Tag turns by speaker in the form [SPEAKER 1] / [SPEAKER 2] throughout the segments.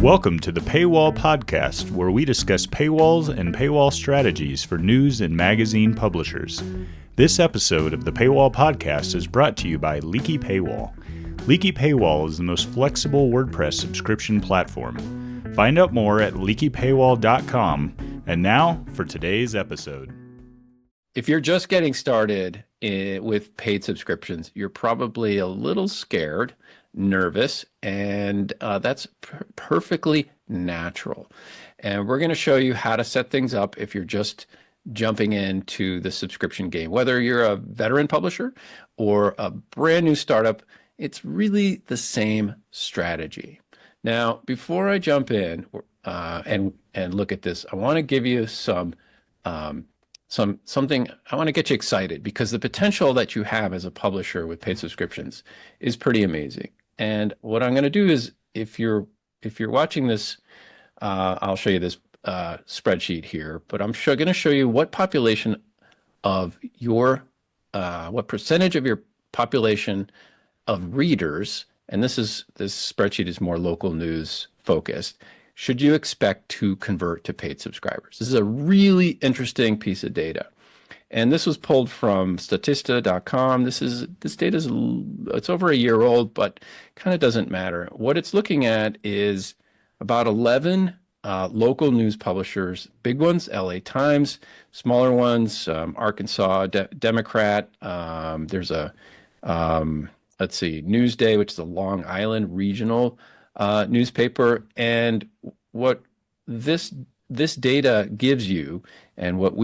[SPEAKER 1] Welcome to the Paywall Podcast, where we discuss paywalls and paywall strategies for news and magazine publishers. This episode of the Paywall Podcast is brought to you by Leaky Paywall. Leaky Paywall is the most flexible WordPress subscription platform. Find out more at leakypaywall.com. And now for today's episode.
[SPEAKER 2] If you're just getting started with paid subscriptions, you're probably a little scared, nervous, and that's perfectly natural. And we're going to show you how to set things up if you're just jumping into the subscription game. Whether you're a veteran publisher or a brand new startup, it's really the same strategy. Now, before I jump in and look at this, I want to give you something. I want to get you excited because the potential that you have as a publisher with paid subscriptions is pretty amazing. And what I'm going to do is, if you're watching this, I'll show you this spreadsheet here. But I'm going to show you what population of your, what percentage of your population of readers, and this spreadsheet is more local news focused, should you expect to convert to paid subscribers. This is a really interesting piece of data. And this was pulled from Statista.com. This data is, it's over a year old, but kind of doesn't matter. What it's looking at is about 11 local news publishers, big ones, LA Times, smaller ones, Arkansas Democrat. There's a, let's see, Newsday, which is a Long Island regional newspaper. And what this data gives you, and what I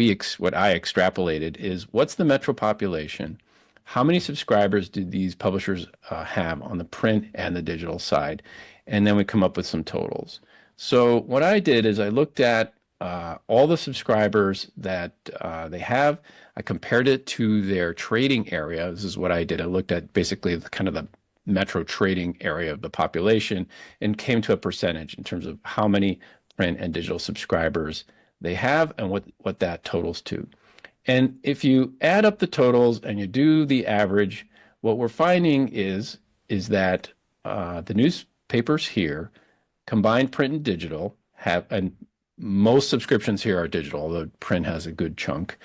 [SPEAKER 2] extrapolated, is what's the metro population, how many subscribers do these publishers have on the print and the digital side, and then we come up with some totals. So what I did is I looked at all the subscribers that they have. I compared it to their trading area. This is what I did. I looked at basically kind of the metro trading area of the population and came to a percentage in terms of how many print and digital subscribers they have and what that totals to. And if you add up the totals and you do the average, what we're finding is that the newspapers here, combined print and digital, have, and most subscriptions here are digital, although print has a good chunk.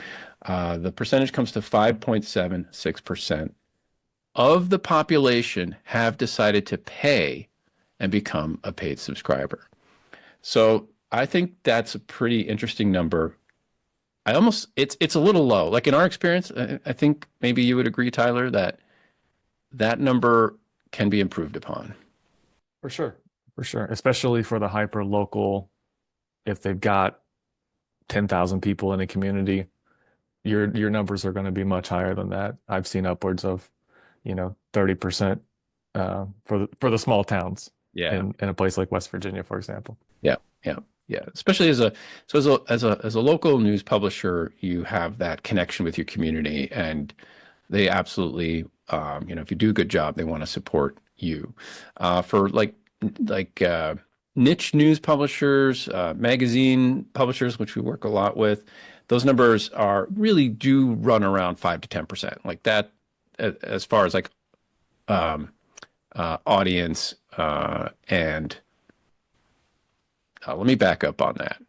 [SPEAKER 2] The percentage comes to 5.76% of the population have decided to pay and become a paid subscriber. So I think that's a pretty interesting number. It's a little low. Like in our experience, I think maybe you would agree, Tyler, that number can be improved upon.
[SPEAKER 3] For sure, especially for the hyper local. If they've got 10,000 people in a community, your numbers are going to be much higher than that. I've seen upwards of 30% for the small towns.
[SPEAKER 2] Yeah.
[SPEAKER 3] In a place like West Virginia, for example.
[SPEAKER 2] Yeah. Especially as a local news publisher, you have that connection with your community, and they absolutely, if you do a good job, they want to support you. For like niche news publishers, magazine publishers, which we work a lot with, those numbers do run around 5 to 10%, like that, as far as like audience and let me back up on that.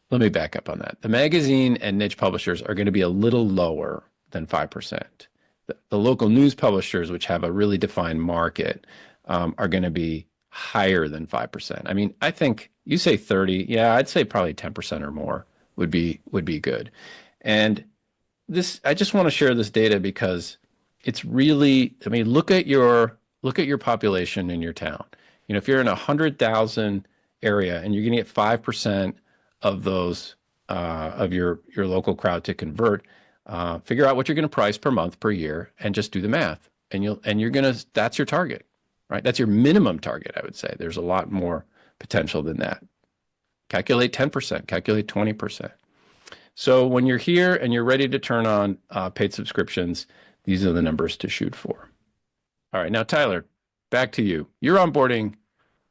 [SPEAKER 2] The magazine and niche publishers are going to be a little lower than 5%. The local news publishers, which have a really defined market, are going to be higher than 5%. I mean, I think you say 30. Yeah, I'd say probably 10% or more would be good. And I just want to share this data because it's really, I mean, look at your population in your town. If you're in 100,000 area and you're going to get 5% of those of your local crowd to convert, figure out what you're going to price per month, per year, and just do the math. That's your target, right? That's your minimum target, I would say. There's a lot more potential than that. Calculate 10%, calculate 20%. So when you're here and you're ready to turn on paid subscriptions, these are the numbers to shoot for. All right, now Tyler, back to you. You're onboarding,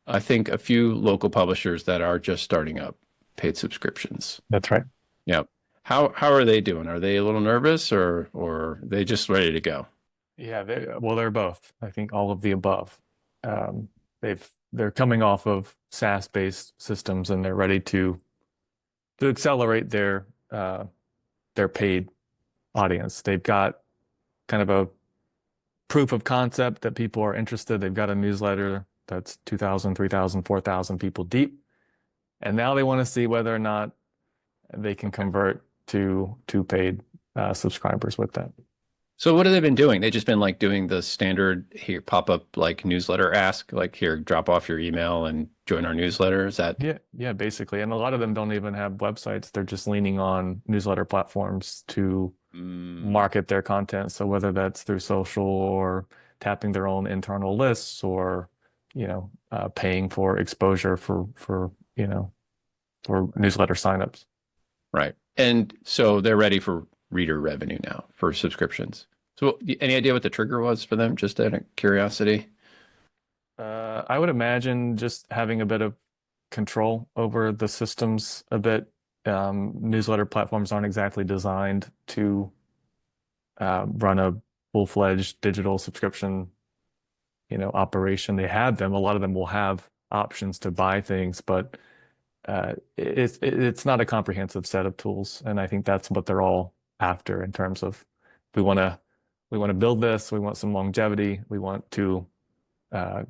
[SPEAKER 2] I think, a few local publishers that are just starting up paid subscriptions.
[SPEAKER 3] That's right.
[SPEAKER 2] Yeah. How are they doing? Are they a little nervous or are they just ready to go?
[SPEAKER 3] Yeah, they're both. I think all of the above. They've they're coming off of SaaS-based systems and they're ready to accelerate their paid audience. They've got kind of a proof of concept that people are interested. They've got a newsletter that's 2,000, 3,000, 4,000 people deep. And now they want to see whether or not they can convert to paid subscribers with that.
[SPEAKER 2] So what have they been doing? They've just been like doing the standard here pop-up like newsletter ask, like here, drop off your email and join our newsletter. Is that?
[SPEAKER 3] Yeah, basically. And a lot of them don't even have websites. They're just leaning on newsletter platforms to market their content. So whether that's through social or tapping their own internal lists or, paying for exposure for newsletter signups.
[SPEAKER 2] Right. And so they're ready for reader revenue now for subscriptions. So any idea what the trigger was for them? Just out of curiosity.
[SPEAKER 3] I would imagine just having a bit of control over the systems a bit. Newsletter platforms aren't exactly designed to run a full-fledged digital subscription, operation. They have them. A lot of them will have options to buy things, but it's not a comprehensive set of tools. And I think that's what they're all after in terms of we want to build this, we want some longevity, we want to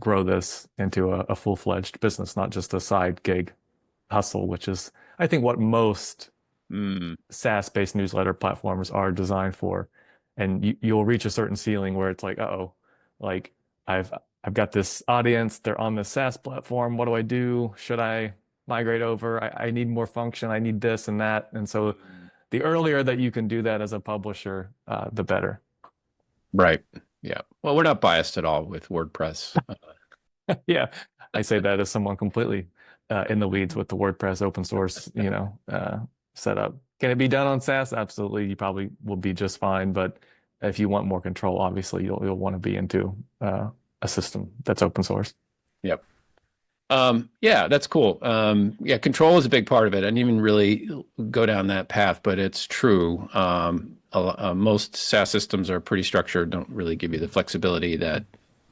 [SPEAKER 3] grow this into a full-fledged business, not just a side gig hustle, which is I think what most SaaS-based newsletter platforms are designed for. And you'll reach a certain ceiling where it's like, like I've got this audience, they're on this SaaS platform, what do I do? Should I migrate over? I need more function, I need this and that. And so the earlier that you can do that as a publisher, the better.
[SPEAKER 2] Right. Yeah. Well, we're not biased at all with WordPress.
[SPEAKER 3] Yeah. I say that as someone completely in the weeds with the WordPress open source, setup. Can it be done on SaaS? Absolutely. You probably will be just fine. But if you want more control, obviously you'll want to be into a system that's open source.
[SPEAKER 2] Yep. Yeah, that's cool. Control is a big part of it. I didn't even really go down that path, but it's true. Most SaaS systems are pretty structured, don't really give you the flexibility that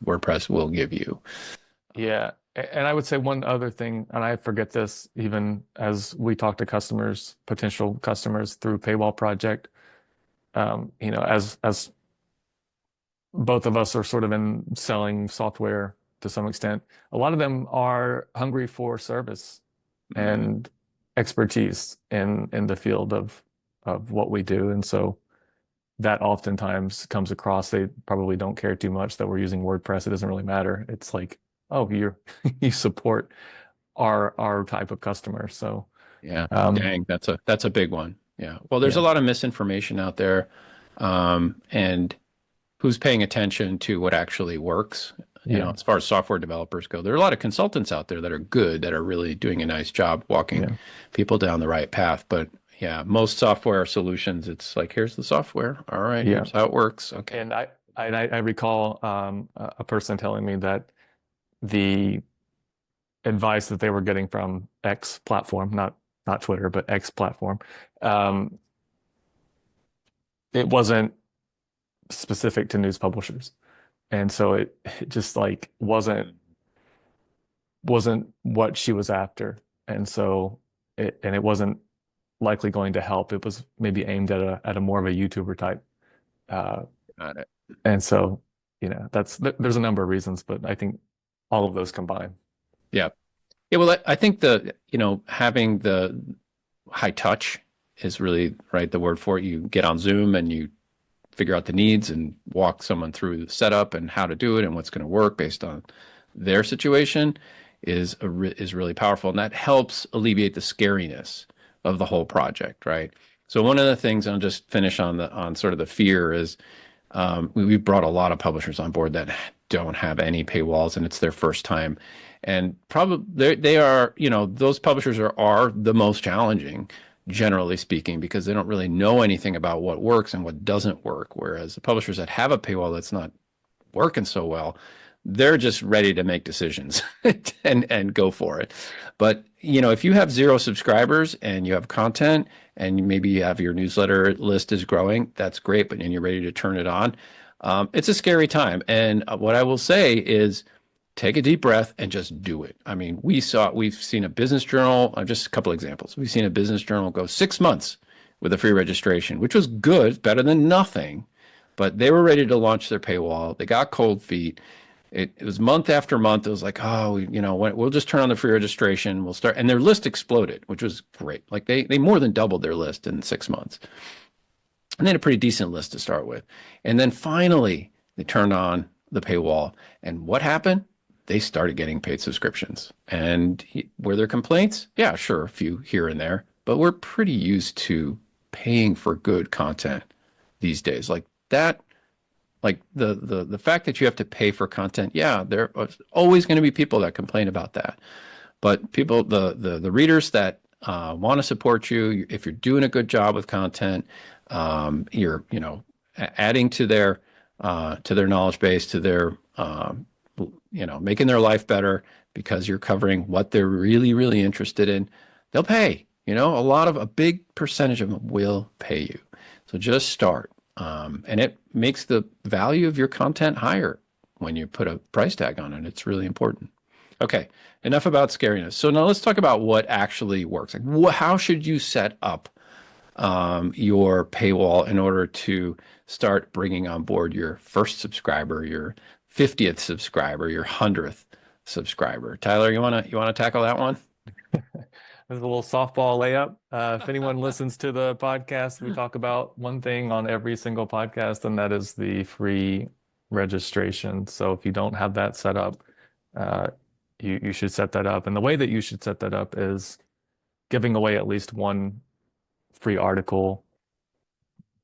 [SPEAKER 2] WordPress will give you.
[SPEAKER 3] Yeah. And I would say one other thing, and I forget this even as we talk to customers, potential customers through Paywall Project, as both of us are sort of in selling software to some extent, a lot of them are hungry for service and expertise in the field of what we do. And so that oftentimes comes across. They probably don't care too much that we're using WordPress. It doesn't really matter. It's like, oh, you support our type of customer. So
[SPEAKER 2] yeah, dang, that's a big one. Yeah. Well, there's a lot of misinformation out there, and who's paying attention to what actually works. As far as software developers go, there are a lot of consultants out there that are good, that are really doing a nice job walking people down the right path. But yeah, most software solutions, it's like, here's the software. All right, here's how it works. Okay.
[SPEAKER 3] And I recall a person telling me that the advice that they were getting from X platform, not Twitter, but X platform, it wasn't specific to news publishers. And so it just like wasn't what she was after. And so it wasn't likely going to help. It was maybe aimed at a more of a YouTuber type.
[SPEAKER 2] Got it.
[SPEAKER 3] And so, there's a number of reasons, but I think all of those combined.
[SPEAKER 2] Yeah. Yeah. Well, I think having the high touch is really the word for it. You get on Zoom and you figure out the needs and walk someone through the setup and how to do it and what's going to work based on their situation is really powerful. And that helps alleviate the scariness of the whole project, right? So one of the things, I'll just finish on sort of the fear is, we brought a lot of publishers on board that don't have any paywalls and it's their first time. And probably they are, those publishers are the most challenging, generally speaking, because they don't really know anything about what works and what doesn't work. Whereas the publishers that have a paywall that's not working so well, they're just ready to make decisions and go for it. But, if you have 0 subscribers and you have content and maybe you have your newsletter list is growing, that's great, but then you're ready to turn it on. It's a scary time. And what I will say is take a deep breath and just do it. I mean, we've seen a business journal, just a couple examples. We've seen a business journal go 6 months with a free registration, which was good, better than nothing, but they were ready to launch their paywall. They got cold feet. It was month after month. It was like, oh, we'll just turn on the free registration. We'll start. And their list exploded, which was great. Like they more than doubled their list in 6 months. And they had a pretty decent list to start with. And then finally, they turned on the paywall. And what happened? They started getting paid subscriptions. And were there complaints? Yeah, sure, a few here and there. But we're pretty used to paying for good content these days. Like that, like the fact that you have to pay for content, yeah, there are always going to be people that complain about that. But people, the readers that want to support you, if you're doing a good job with content, you're adding to their knowledge base, to their making their life better because you're covering what they're really, really interested in, they'll pay. A big percentage of them will pay you. So just start. And it makes the value of your content higher when you put a price tag on it. It's really important. Okay, enough about scariness. So now let's talk about what actually works. Like, how should you set up your paywall in order to start bringing on board your first subscriber, your 50th subscriber, your 100th subscriber? Tyler, you wanna tackle that one?
[SPEAKER 3] There's a little softball layup. If anyone listens to the podcast, we talk about one thing on every single podcast, and that is the free registration. So if you don't have that set up, you should set that up. And the way that you should set that up is giving away at least one free article.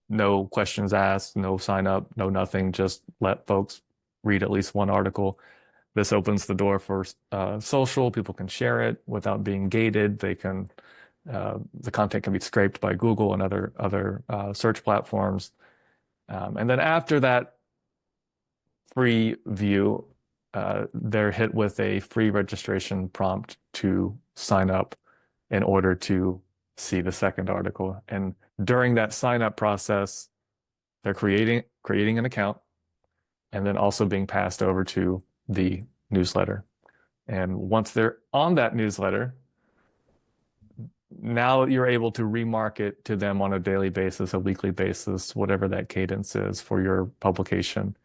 [SPEAKER 3] No questions asked, no sign up, no nothing. Just let folks read at least one article. This opens the door for social. People can share it without being gated. They can, the content can be scraped by Google and other search platforms. And then after that free view, they're hit with a free registration prompt to sign up in order to see the second article. And during that sign up process, they're creating an account and then also being passed over to the newsletter. And once they're on that newsletter, now you're able to remarket to them on a daily basis, a weekly basis, whatever that cadence is for your publication,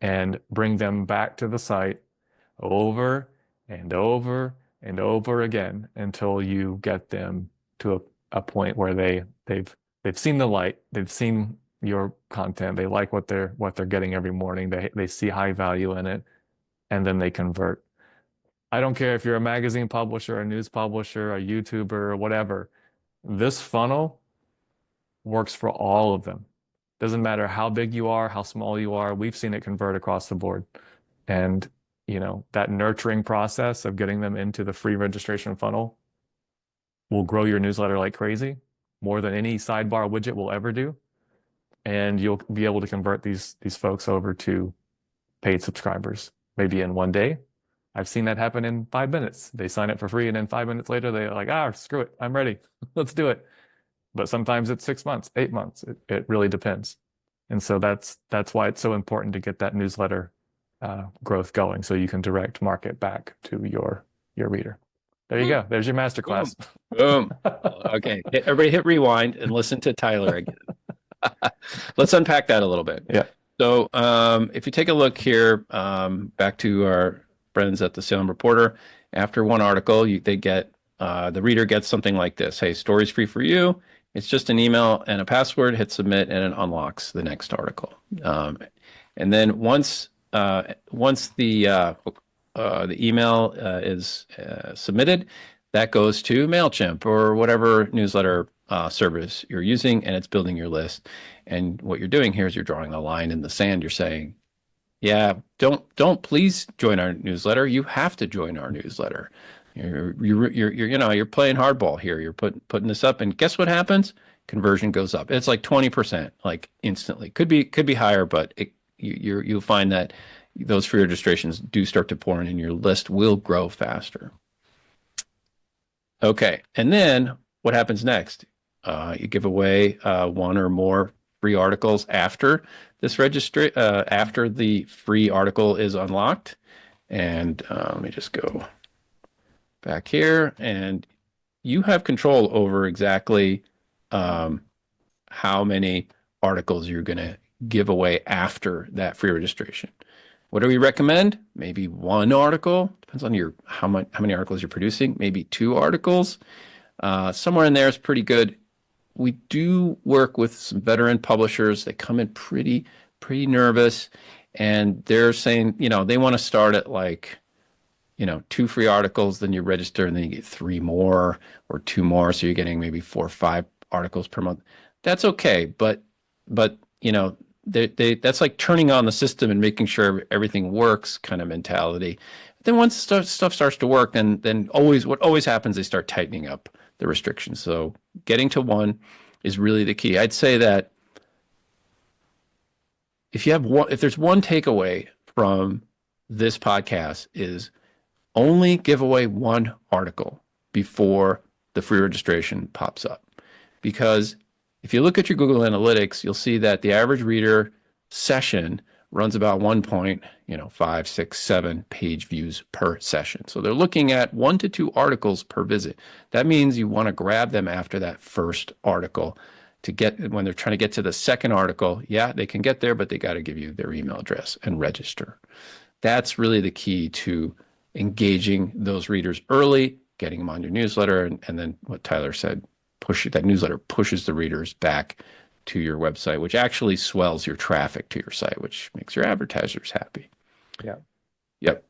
[SPEAKER 3] and bring them back to the site over and over and over again until you get them to a point where they've seen the light, they've seen your content, they like what they're getting every morning, they see high value in it, and then they convert. I don't care if you're a magazine publisher, a news publisher, a YouTuber, or whatever. This funnel works for all of them. Doesn't matter how big you are, how small you are. We've seen it convert across the board. And, that nurturing process of getting them into the free registration funnel will grow your newsletter like crazy, more than any sidebar widget will ever do. And you'll be able to convert these folks over to paid subscribers, maybe in one day. I've seen that happen in 5 minutes. They sign up for free, and then 5 minutes later, they're like, screw it, I'm ready. Let's do it. But sometimes it's 6 months, 8 months. It really depends. And so that's why it's so important to get that newsletter growth going, so you can direct market back to your reader. There you go. There's your masterclass.
[SPEAKER 2] Boom. Okay. Everybody hit rewind and listen to Tyler again. Let's unpack that a little bit.
[SPEAKER 3] Yeah.
[SPEAKER 2] So if you take a look here, back to our friends at the Salem Reporter, after one article, they get the reader gets something like this: "Hey, story's free for you. It's just an email and a password. Hit submit, and it unlocks the next article." And then once the email is submitted, that goes to MailChimp or whatever newsletter service you're using, and it's building your list. And what you're doing here is you're drawing a line in the sand. You're saying, yeah, don't please join our newsletter. You have to join our newsletter. You're playing hardball here. You're putting this up, and guess what happens? Conversion goes up. It's like 20%, like instantly. Could be higher, but you'll find that those free registrations do start to pour in, and your list will grow faster. Okay, and then what happens next? You give away one or more free articles after this after the free article is unlocked, And let me just go back here, and you have control over exactly how many articles you're going to give away after that free registration. What do we recommend? Maybe one article. Depends on how many articles you're producing. Maybe 2 articles. Somewhere in there is pretty good. We do work with some veteran publishers. They come in pretty nervous, and they're saying, they want to start at 2 free articles, then you register, and then you get 3 more or 2 more. So you're getting maybe 4 or 5 articles per month. That's okay, but that's like turning on the system and making sure everything works kind of mentality. Then once stuff starts to work, then what always happens, they start tightening up the restrictions. So getting to 1 is really the key. I'd say that if there's one takeaway from this podcast, is only give away 1 article before the free registration pops up. Because if you look at your Google Analytics, you'll see that the average reader session runs about 1.5, 6, 7 page views per session. So they're looking at 1 to 2 articles per visit. That means you want to grab them after that first article to get, when they're trying to get to the second article, yeah, they can get there, but they got to give you their email address and register. That's really the key to engaging those readers early, getting them on your newsletter, and then what Tyler said, that newsletter pushes the readers back to your website, which actually swells your traffic to your site, which makes your advertisers happy.
[SPEAKER 3] Yeah.
[SPEAKER 2] Yep.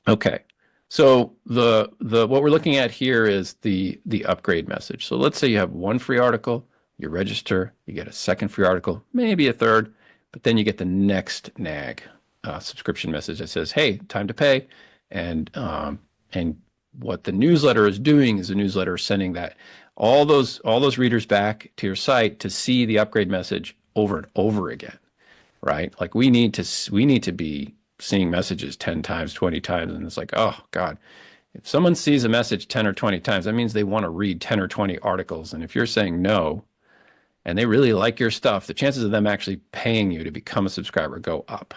[SPEAKER 2] Okay. So what we're looking at here is the upgrade message. So let's say you have 1 free article, you register, you get a second free article, maybe a third, but then you get the next NAG subscription message that says, "Hey, time to pay." And what the newsletter is doing is the newsletter is sending all those readers back to your site to see the upgrade message over and over again, right? Like we need to be seeing messages 10 times, 20 times, and it's like, oh God, if someone sees a message 10 or 20 times, that means they want to read 10 or 20 articles. And if you're saying no, and they really like your stuff, the chances of them actually paying you to become a subscriber go up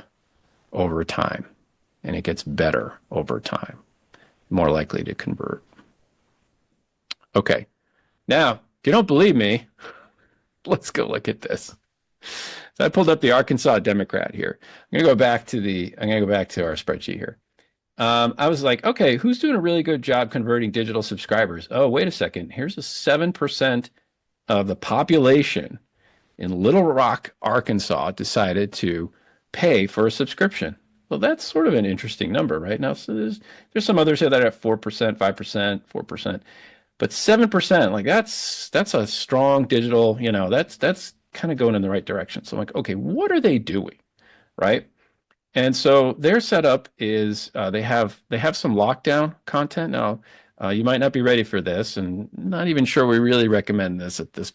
[SPEAKER 2] over time, and it gets better over time, more likely to convert. Okay. Now, if you don't believe me, let's go look at this. So I pulled up the Arkansas Democrat here. I'm gonna go back to our spreadsheet here. I was like, okay, who's doing a really good job converting digital subscribers? Oh, wait a second. Here's a 7% of the population in Little Rock, Arkansas, decided to pay for a subscription. Well, that's sort of an interesting number, right? Now, so there's some others here that are at 4%, 5%, 4%. But 7%, like that's a strong digital, that's kind of going in the right direction. So I'm like, okay, what are they doing, right? And so their setup is they have some lockdown content. Now, you might not be ready for this, and not even sure we really recommend this at this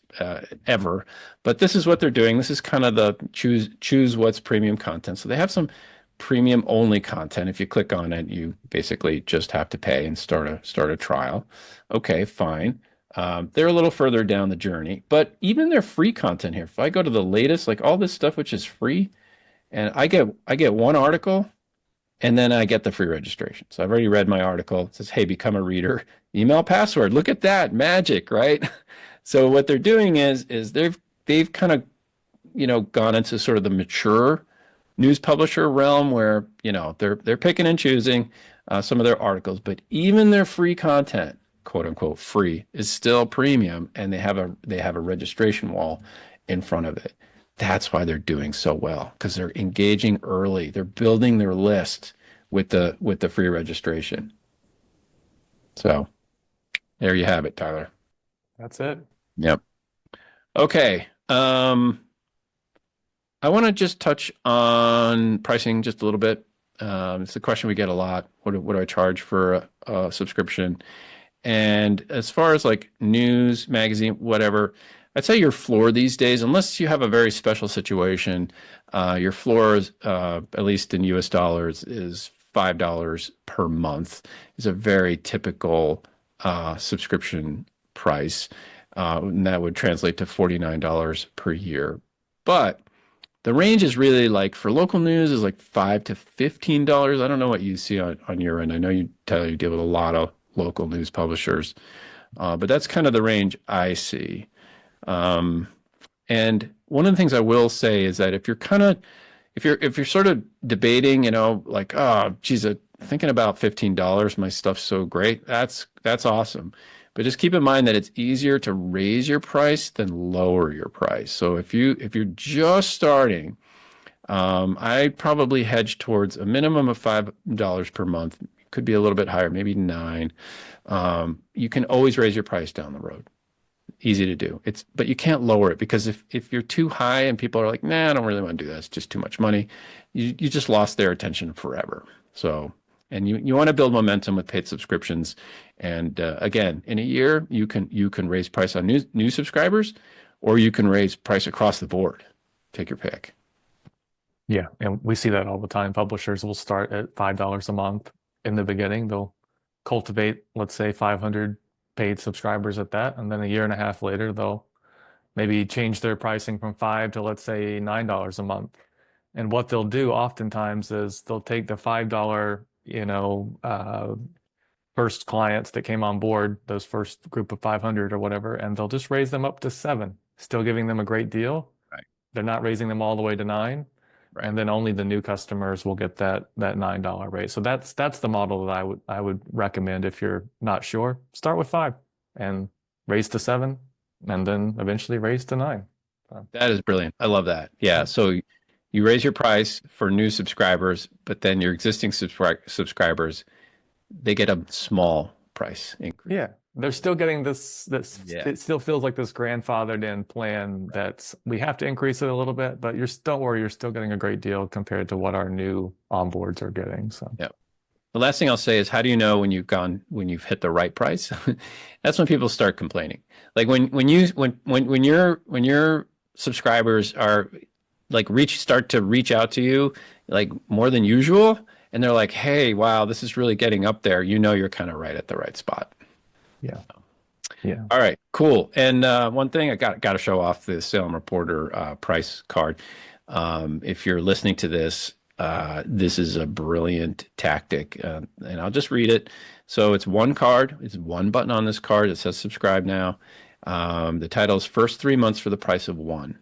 [SPEAKER 2] ever. But this is what they're doing. This is kind of the choose what's premium content. So they have some premium only content. If you click on it, you basically just have to pay and start a trial. Okay, fine. They're a little further down the journey, but even their free content here, if I go to the latest, like all this stuff which is free, and I get 1 article, and then I get the free registration. So I've already read my article. It says, hey, become a reader, email password. Look at that magic, right? So what they're doing is they've kind of gone into sort of the mature news publisher realm where they're picking and choosing some of their articles, but even their free content, quote unquote free, is still premium, and they have a registration wall in front of it. That's why they're doing so well, because they're engaging early. They're building their list with the free registration. So there you have it, Tyler.
[SPEAKER 3] That's it.
[SPEAKER 2] Yep. Okay. I want to just touch on pricing just a little bit. It's a question we get a lot. What do I charge for a subscription? And as far as like news, magazine, whatever, I'd say your floor these days, unless you have a very special situation, your floor is, at least in US dollars, is $5 per month. Is a very typical subscription price. And that would translate to $49 per year. But The range is really like for local news is like $5 to $15. I don't know what you see on your end. I know you deal with a lot of local news publishers, but that's kind of the range I see. Um, and one of the things I will say is that if you're sort of debating, like, oh, geez, thinking about $15, my stuff's so great. That's awesome. But just keep in mind that it's easier to raise your price than lower your price. So if you're just starting, I probably hedge towards a minimum of $5 per month. Could be a little bit higher, maybe $9. You can always raise your price down the road. Easy to do. But you can't lower it, because if you're too high and people are like, nah, I don't really want to do that, it's just too much money, you just lost their attention forever. So, and you want to build momentum with paid subscriptions. And again, in a year, you can raise price on new subscribers, or you can raise price across the board. Take your pick.
[SPEAKER 3] Yeah, and we see that all the time. Publishers will start at $5 a month in the beginning. They'll cultivate, let's say, 500 paid subscribers at that, and then a year and a half later, they'll maybe change their pricing from $5 to, let's say, $9 a month. And what they'll do oftentimes is they'll take the $5, first clients that came on board, those first group of 500 or whatever, and they'll just raise them up to $7, still giving them a great deal.
[SPEAKER 2] Right.
[SPEAKER 3] They're not raising them all the way to $9.
[SPEAKER 2] Right.
[SPEAKER 3] And then only the new customers will get that $9 rate. So that's the model that I would recommend if you're not sure. Start with $5 and raise to $7, and then eventually raise to $9.
[SPEAKER 2] That is brilliant. I love that. Yeah. So you raise your price for new subscribers, but then your existing subscribers, they get a small price increase.
[SPEAKER 3] Yeah. They're still getting this,
[SPEAKER 2] Yeah.
[SPEAKER 3] It still feels like this grandfathered in plan that's, we have to increase it a little bit, but don't worry, you're still getting a great deal compared to what our new onboards are getting. So
[SPEAKER 2] yeah. The last thing I'll say is, how do you know when you've hit the right price? That's when people start complaining. Like when your subscribers are like start to reach out to you like more than usual, and they're like, hey, wow, this is really getting up there. You're kind of right at the right spot.
[SPEAKER 3] Yeah. Yeah.
[SPEAKER 2] All right, cool. And one thing I got to show off the Salem Reporter price card. If you're listening to this, this is a brilliant tactic, and I'll just read it. So it's one card. It's one button on this card that says subscribe now. The title is First 3 Months for the Price of One.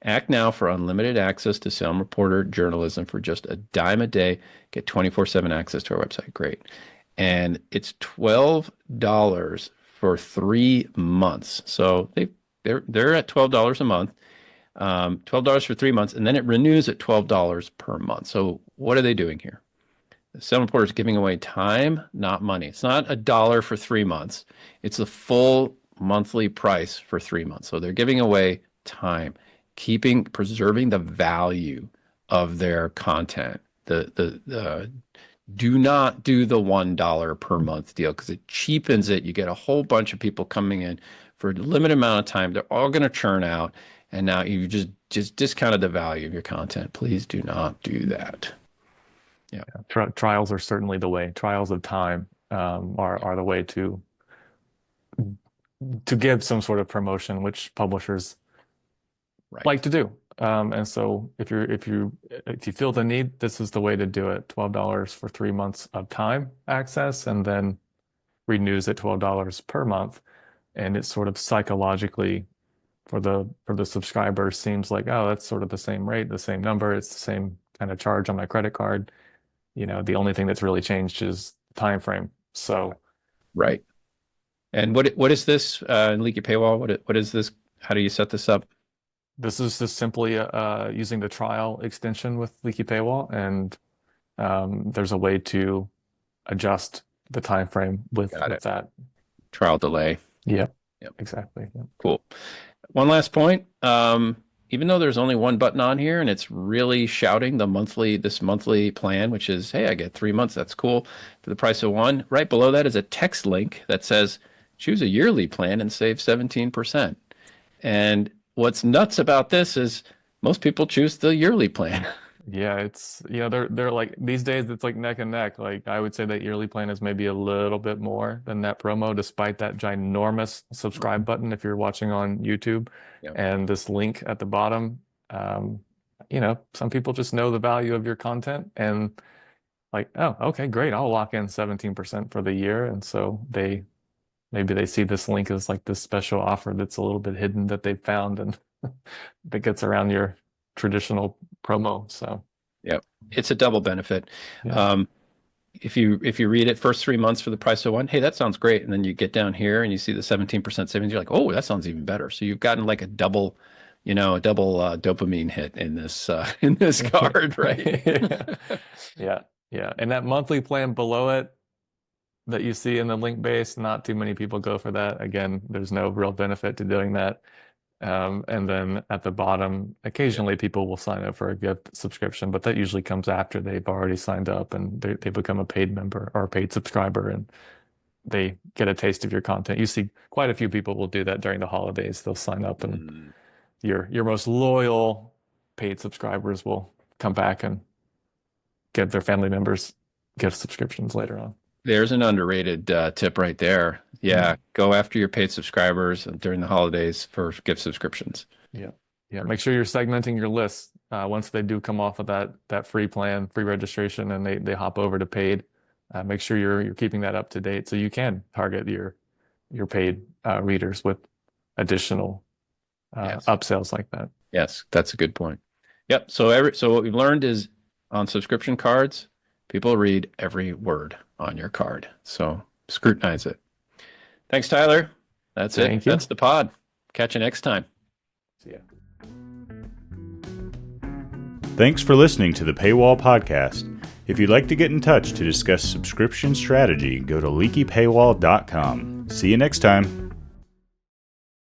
[SPEAKER 2] Act now for unlimited access to Salem Reporter journalism for just $10 a day. Get 24/7 access to our website. Great. And it's $12 for 3 months. So they're at $12 a month, $12 for 3 months, and then it renews at $12 per month. So what are they doing here? The Salem Reporter is giving away time, not money. It's not $1 for 3 months. It's the full monthly price for 3 months. So they're giving away time, preserving the value of their content. Do not do the $1 per month deal, because it cheapens it. You get a whole bunch of people coming in for a limited amount of time. They're all going to churn out, and now you just discounted the value of your content. Please do not do that. Yeah.
[SPEAKER 3] Trials are certainly the way. Trials of time are the way to give some sort of promotion, which publishers like to do. And so if you feel the need, this is the way to do it. $12 for 3 months of time access, and then renews at $12 per month. And it's sort of psychologically for the subscriber seems like, oh, that's sort of the same rate, the same number. It's the same kind of charge on my credit card. The only thing that's really changed is the time frame. So,
[SPEAKER 2] right. And what is this Leaky Paywall? What is this? How do you set this up?
[SPEAKER 3] This is just simply using the trial extension with Leaky Paywall, and there's a way to adjust the time frame with that
[SPEAKER 2] trial delay.
[SPEAKER 3] Yep. Exactly. Yep.
[SPEAKER 2] Cool. One last point. Even though there's only one button on here, and it's really shouting this monthly plan, which is, hey, I get 3 months. That's cool for the price of one. Right below that is a text link that says, choose a yearly plan and save 17%. And what's nuts about this is most people choose the yearly plan.
[SPEAKER 3] Yeah, it's they're like, these days it's like neck and neck. Like I would say that yearly plan is maybe a little bit more than that promo, despite that ginormous subscribe button if you're watching on YouTube.
[SPEAKER 2] Yep.
[SPEAKER 3] And this link at the bottom. some people just know the value of your content and like, oh, okay, great. I'll lock in 17% for the year. And so maybe they see this link as like this special offer that's a little bit hidden that they found and that gets around your traditional promo. So
[SPEAKER 2] yeah, it's a double benefit.
[SPEAKER 3] Yeah.
[SPEAKER 2] If you read it first 3 months for the price of one, hey, that sounds great. And then you get down here and you see the 17% savings. You're like, oh, that sounds even better. So you've gotten like a double dopamine hit in this card, right?
[SPEAKER 3] Yeah. And that monthly plan below it that you see in the link base, not too many people go for that. Again, there's no real benefit to doing that. And then at the bottom, occasionally people will sign up for a gift subscription, but that usually comes after they've already signed up and they become a paid member or a paid subscriber and they get a taste of your content. You see quite a few people will do that during the holidays. They'll sign up and your most loyal paid subscribers will come back and give their family members gift subscriptions later on.
[SPEAKER 2] There's an underrated tip right there. Yeah, go after your paid subscribers during the holidays for gift subscriptions.
[SPEAKER 3] Yeah. Make sure you're segmenting your list once they do come off of that free plan, free registration, and they hop over to paid. Make sure you're keeping that up to date so you can target your paid readers with additional upsells like that.
[SPEAKER 2] Yes, that's a good point. Yep. So what we've learned is on subscription cards, people read every word on your card. So scrutinize it. Thanks, Tyler. That's it.
[SPEAKER 3] Thank you.
[SPEAKER 2] That's the pod. Catch you next time.
[SPEAKER 3] See ya.
[SPEAKER 1] Thanks for listening to the Paywall Podcast. If you'd like to get in touch to discuss subscription strategy, go to leakypaywall.com. See you next time.